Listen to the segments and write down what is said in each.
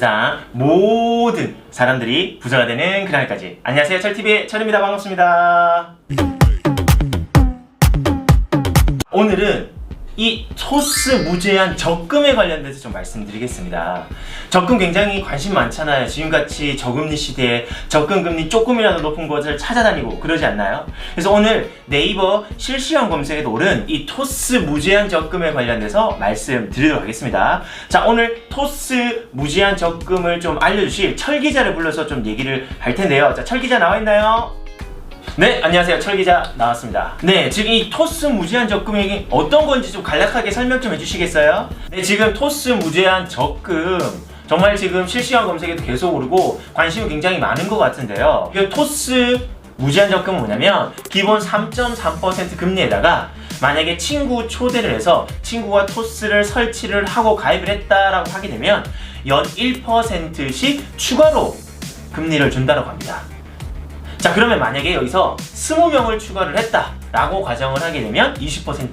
세상 모든 사람들이 부자가 되는 그날까지. 안녕하세요, 철TV의 철입니다. 반갑습니다. 오늘은 이 토스 무제한 적금에 관련돼서 좀 말씀드리겠습니다. 적금 굉장히 관심 많잖아요. 지금같이 저금리 시대에 적금 금리 조금이라도 높은 것을 찾아다니고 그러지 않나요? 그래서 오늘 네이버 실시간 검색에 오른 이 토스 무제한 적금에 관련돼서 말씀드리도록 하겠습니다. 자, 오늘 토스 무제한 적금을 좀 알려주실 철 기자를 불러서 좀 얘기를 할 텐데요. 자, 철 기자 나와 있나요? 네, 안녕하세요. 철 기자 나왔습니다. 네, 지금 이 토스 무제한 적금이 어떤 건지 좀 간략하게 설명 좀 해주시겠어요? 네, 지금 토스 무제한 적금 정말 지금 실시간 검색에도 계속 오르고 관심이 굉장히 많은 것 같은데요. 이 토스 무제한 적금은 뭐냐면 기본 3.3% 금리에다가 만약에 친구 초대를 해서 친구가 토스를 설치를 하고 가입을 했다라고 하게 되면 연 1%씩 추가로 금리를 준다고 합니다. 자, 그러면 만약에 여기서 20명을 추가를 했다라고 가정을 하게 되면 20%,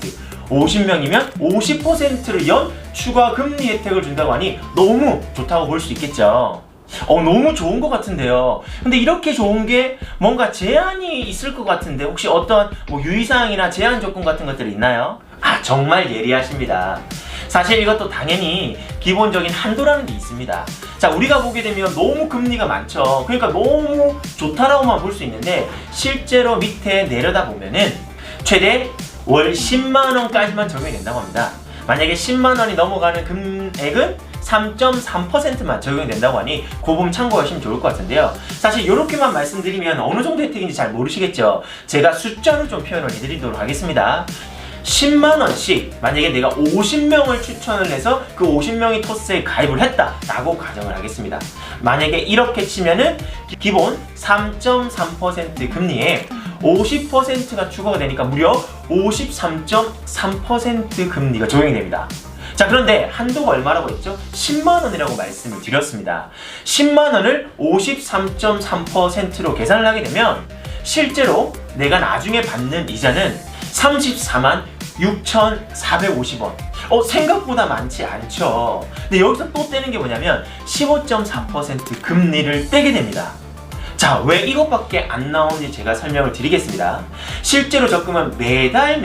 50명이면 50%를 연 추가 금리 혜택을 준다고 하니 너무 좋다고 볼 수 있겠죠. 너무 좋은 것 같은데요. 근데 이렇게 좋은 게 뭔가 제한이 있을 것 같은데 혹시 어떤 유의사항이나 제한 조건 같은 것들이 있나요? 정말 예리하십니다. 사실 이것도 당연히 기본적인 한도라는 게 있습니다. 자, 우리가 보게 되면 너무 금리가 많죠. 그러니까 너무 좋다라고만 볼 수 있는데 실제로 밑에 내려다 보면은 최대 월 10만원까지만 적용이 된다고 합니다. 만약에 10만원이 넘어가는 금액은 3.3%만 적용이 된다고 하니 그 부분 참고하시면 좋을 것 같은데요. 사실 이렇게만 말씀드리면 어느 정도 혜택인지 잘 모르시겠죠. 제가 숫자로 좀 표현을 해드리도록 하겠습니다. 10만원씩 만약에 내가 50명을 추천을 해서 그 50명이 토스에 가입을 했다라고 가정을 하겠습니다. 만약에 이렇게 치면은 기본 3.3% 금리에 50%가 추가가 되니까 무려 53.3% 금리가 적용이 됩니다. 자, 그런데 한도가 얼마라고 했죠? 10만원이라고 말씀을 드렸습니다. 10만원을 53.3%로 계산을 하게 되면 실제로 내가 나중에 받는 이자는 34만 6,450원. 생각보다 많지 않죠. 근데 여기서 또 떼는 게 뭐냐면 15.4% 금리를 떼게 됩니다. 자, 왜 이것밖에 안 나오는지 제가 설명을 드리겠습니다. 실제로 적금은 매달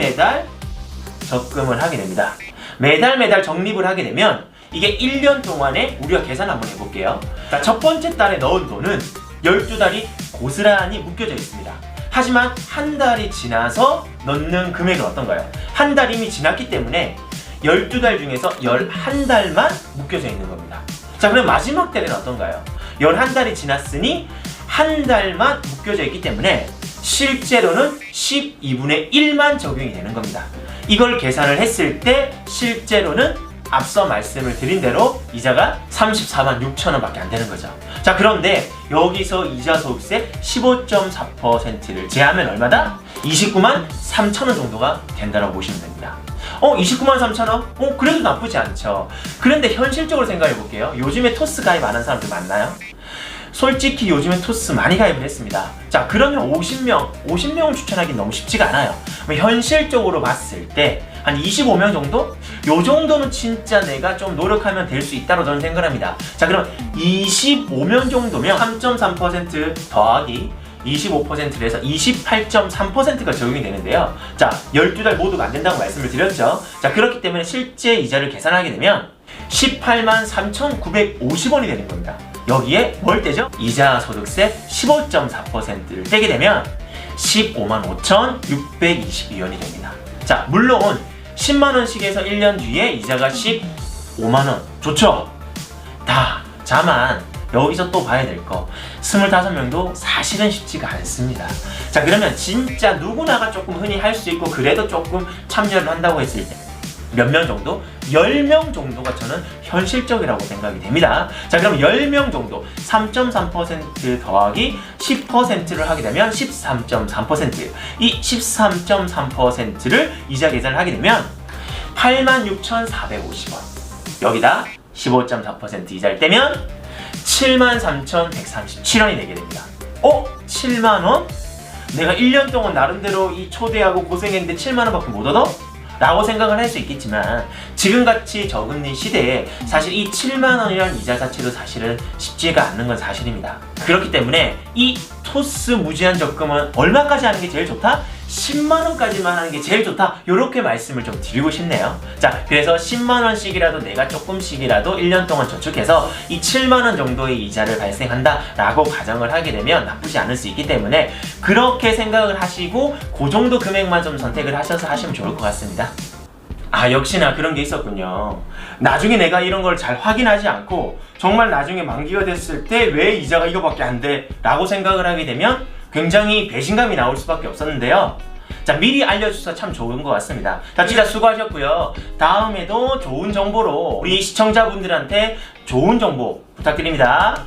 적금을 하게 됩니다. 매달 적립을 하게 되면 이게 1년 동안에 우리가 계산 한번 해볼게요. 자, 첫 번째 달에 넣은 돈은 12달이 고스란히 묶여져 있습니다. 하지만 한 달이 지나서 넣는 금액은 어떤가요? 한 달이 이미 지났기 때문에 12달 중에서 11달만 묶여져 있는 겁니다. 자, 그럼 마지막 달에는 어떤가요? 11달이 지났으니 한 달만 묶여져 있기 때문에 실제로는 12분의 1만 적용이 되는 겁니다. 이걸 계산을 했을 때 실제로는 앞서 말씀을 드린 대로 이자가 34만 6천 원밖에 안 되는 거죠. 자, 그런데 여기서 이자 소득세 15.4%를 제하면 얼마다? 29만 3천 원 정도가 된다고 보시면 됩니다. 29만 3천 원? 그래도 나쁘지 않죠. 그런데 현실적으로 생각해 볼게요. 요즘에 토스 가입 안 한 사람들 많나요? 솔직히 요즘에 토스 많이 가입을 했습니다. 자, 그러면 50명을 추천하기 너무 쉽지가 않아요. 현실적으로 봤을 때 한 25명 정도? 요 정도는 진짜 내가 좀 노력하면 될 수 있다고 저는 생각합니다. 자, 그럼 25명 정도면 3.3% 더하기 25%를 해서 28.3%가 적용이 되는데요. 자, 12달 모두가 안 된다고 말씀을 드렸죠. 자, 그렇기 때문에 실제 이자를 계산하게 되면 18만 3,950원이 되는 겁니다. 여기에 뭘 떼죠? 이자 소득세 15.4%를 떼게 되면 15만 5,622원이 됩니다. 자, 물론 10만원씩에서 1년 뒤에 이자가 15만원. 좋죠? 다만 여기서 또 봐야 될 거 25명도 사실은 쉽지가 않습니다. 자, 그러면 진짜 누구나가 조금 흔히 할 수 있고 그래도 조금 참여를 한다고 했을 때 몇 명 정도? 10명 정도가 저는 현실적이라고 생각이 됩니다. 자, 그럼 10명 정도 3.3% 더하기 10%를 하게 되면 13.3%. 이 13.3%를 이자 계산을 하게 되면 86,450원. 여기다 15.4% 이자를 떼면 73,137원이 되게 됩니다. 7만원? 내가 1년 동안 나름대로 이 초대하고 고생했는데 7만원밖에 못 얻어? 라고 생각을 할 수 있겠지만 지금같이 저금리 시대에 사실 이 7만원이라는 이자 자체도 사실은 쉽지가 않는 건 사실입니다. 그렇기 때문에 이 토스 무제한 적금은 얼마까지 하는 게 제일 좋다? 10만원까지만 하는 게 제일 좋다, 이렇게 말씀을 좀 드리고 싶네요. 자, 그래서 10만원씩이라도 내가 조금씩이라도 1년 동안 저축해서 이 7만원 정도의 이자를 발생한다 라고 가정을 하게 되면 나쁘지 않을 수 있기 때문에 그렇게 생각을 하시고 그 정도 금액만 좀 선택을 하셔서 하시면 좋을 것 같습니다. 아, 역시나 그런 게 있었군요. 나중에 내가 이런 걸 잘 확인하지 않고 정말 나중에 만기가 됐을 때 왜 이자가 이거밖에 안 돼? 라고 생각을 하게 되면 굉장히 배신감이 나올 수밖에 없었는데요. 자, 미리 알려주셔서 참 좋은 것 같습니다. 자, 진짜 수고하셨고요. 다음에도 좋은 정보로 우리 시청자분들한테 좋은 정보 부탁드립니다.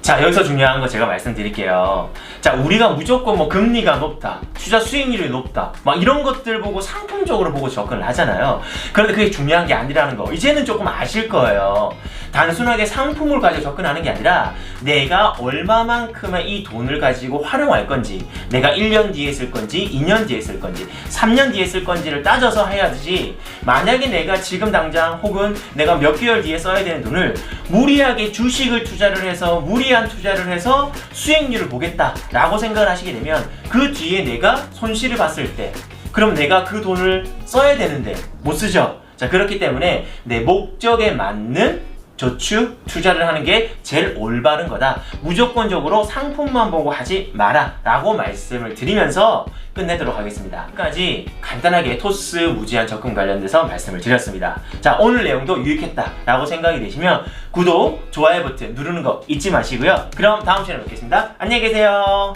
자, 여기서 중요한 거 제가 말씀드릴게요. 자, 우리가 무조건 뭐 금리가 높다, 투자 수익률이 높다, 막 이런 것들 보고 상품적으로 보고 접근을 하잖아요. 그런데 그게 중요한 게 아니라는 거 이제는 조금 아실 거예요. 단순하게 상품을 가지고 접근하는 게 아니라 내가 얼마만큼의 이 돈을 가지고 활용할 건지, 내가 1년 뒤에 쓸 건지, 2년 뒤에 쓸 건지, 3년 뒤에 쓸 건지를 따져서 해야지, 만약에 내가 지금 당장 혹은 내가 몇 개월 뒤에 써야 되는 돈을 무리하게 주식을 투자를 해서 무리한 투자를 해서 수익률을 보겠다 라고 생각을 하시게 되면 그 뒤에 내가 손실을 봤을 때 그럼 내가 그 돈을 써야 되는데 못 쓰죠. 자, 그렇기 때문에 내 목적에 맞는 저축, 투자를 하는 게 제일 올바른 거다. 무조건적으로 상품만 보고 하지 마라 라고 말씀을 드리면서 끝내도록 하겠습니다. 끝까지 간단하게 토스 무제한 적금 관련돼서 말씀을 드렸습니다. 자, 오늘 내용도 유익했다 라고 생각이 되시면 구독, 좋아요 버튼 누르는 거 잊지 마시고요. 그럼 다음 시간에 뵙겠습니다. 안녕히 계세요.